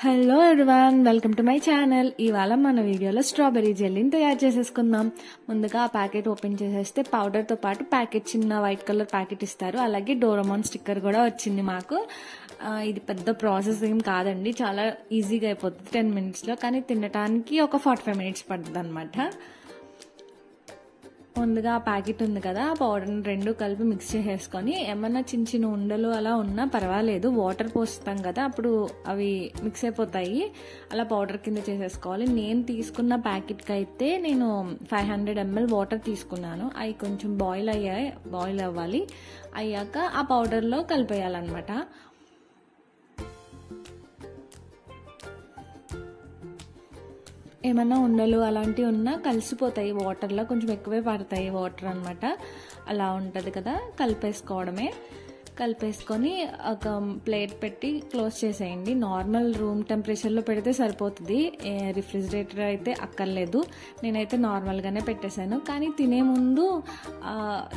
Hello everyone, welcome to my channel. ఇవాళ మన వీడియోలో స్ట్రాబెర్రీ జెల్లీని తయారు చేసేసుకుందాం. ముందుగా ఆ ప్యాకెట్ ఓపెన్ చేసేస్తే పౌడర్తో పాటు ప్యాకెట్ చిన్న వైట్ కలర్ ప్యాకెట్ ఇస్తారు. అలాగే డోరామాన్ స్టిక్కర్ కూడా వచ్చింది మాకు. ఇది పెద్ద ప్రాసెస్ ఏం కాదండి, చాలా ఈజీగా అయిపోతుంది 10 minutesలో. కానీ తినడానికి ఒక 45 minutes పడుతుంది అనమాట. ముందుగా ఆ ప్యాకెట్ ఉంది కదా, ఆ పౌడర్ని రెండు కలిపి మిక్స్ చేసేసుకొని ఏమన్నా చిన్న చిన్న ఉండలు అలా ఉన్నా పర్వాలేదు, వాటర్ పోస్తాం కదా అప్పుడు అవి మిక్స్ అయిపోతాయి. అలా పౌడర్ కింద చేసేసుకోవాలి. నేను తీసుకున్న ప్యాకెట్కి అయితే నేను 500 ml వాటర్ తీసుకున్నాను. అవి కొంచెం బాయిల్ అవ్వాలి. అయ్యాక ఆ పౌడర్లో కలిపేయాలన్నమాట. ఏమన్నా ఉండలు అలాంటివి ఉన్నా కలిసిపోతాయి వాటర్లో, కొంచెం ఎక్కువే పడతాయి వాటర్ అనమాట. అలా ఉంటుంది కదా, కలిపేసుకోవడమే. కలిపేసుకొని ఒక ప్లేట్ పెట్టి క్లోజ్ చేసేయండి. నార్మల్ రూమ్ టెంపరేచర్లో పెడితే సరిపోతుంది, రిఫ్రిజిరేటర్ అయితే అక్కర్లేదు. నేనైతే నార్మల్గానే పెట్టేశాను. కానీ తినే ముందు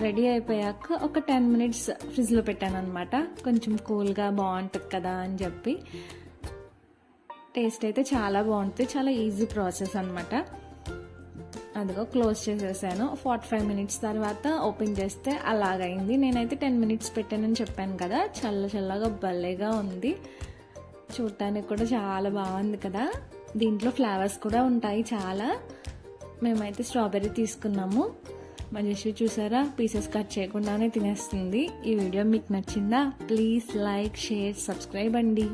రెడీ అయిపోయాక ఒక 10 minutes ఫ్రిడ్జ్లో పెట్టాను అనమాట. కొంచెం కూల్గా బాగుంటుంది కదా అని చెప్పి. టేస్ట్ అయితే చాలా బాగుంటుంది, చాలా ఈజీ ప్రాసెస్ అనమాట. అదిగో క్లోజ్ చేసేసాను. 45 minutes తర్వాత ఓపెన్ చేస్తే అలాగైంది. నేనైతే 10 minutes పెట్టానని చెప్పాను కదా, చల్లగా భలేగా ఉంది. చూడటానికి కూడా చాలా బాగుంది కదా. దీంట్లో ఫ్లేవర్స్ కూడా ఉంటాయి చాలా. మేమైతే స్ట్రాబెర్రీ తీసుకున్నాము. మంచి చూసారా, పీసెస్ కట్ చేయకుండానే తినేస్తుంది. ఈ వీడియో మీకు నచ్చిందా? ప్లీజ్ లైక్, షేర్, సబ్స్క్రైబ్ అండి.